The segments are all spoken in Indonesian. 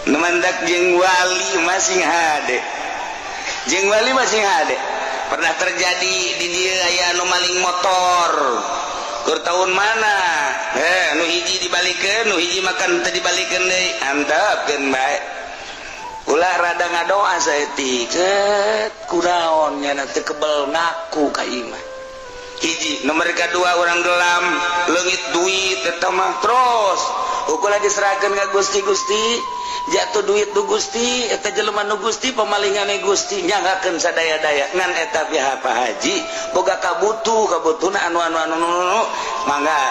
Numandak jeung wali masih hade. Jeung wali masih hade. Pernah terjadi di dia aya anu maling motor. Keur tahun mana? Nu hiji dibalikeun, nu hiji makan teu dibalikeun deui. Antepkeun bae. Ulah rada ngadoa saeutik. Kunaon nya teu kebel ngaku ka imah. Hiji nomor kedua orang gelam leungit duit eta mah terus ukur diserahkeun ka Gusti jatuh duit du Gusti eta jelema nu Gusti pamalingane Gusti nyanggakeun sadaya-daya ngan eta pihak Pak Haji boga kabutuhna anu mangga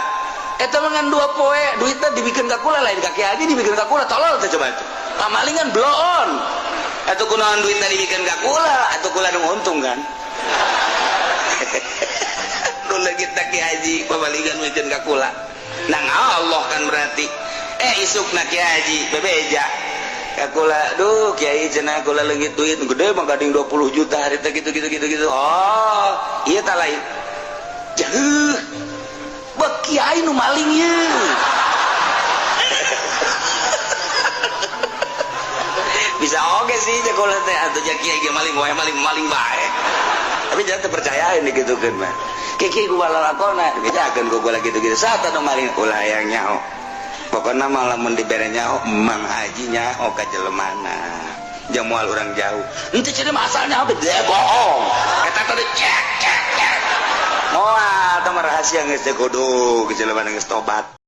eta mah ngan 2 poe duitna dibikeun ka kula lain ka Kiai Haji dibikeun ka kula tolol teh coba atuh pamalingan bloon atuh kunaon duitna dibikeun ka kula atuh kula nu untung kan lagi tak Haji pabaligan meukeun ka kula nang Allah kan berarti isukna Ki Haji bebeja ka kula duh Kiai cenah kula leungit duit gede mah gading 20 juta harita gitu oh ieu tah lain jeuh bek Kiai nu maling ieu bisa oge sih jeung kula teh atuh jah Kiai ge maling wae maling bae tapi jangan terpercayain digitukeun mah kiki gua lalakona bedakeun gua lagi gitu saat anu maling ulah hayang nyaho pokona mah lamun dibere nyaho Mang Haji nyaho ka jelemana jeung moal urang jauh henteu cenah asal nyaho gede bohong eta teh cek moal teh rahasia geus teh kudu ke jelemana geus tobat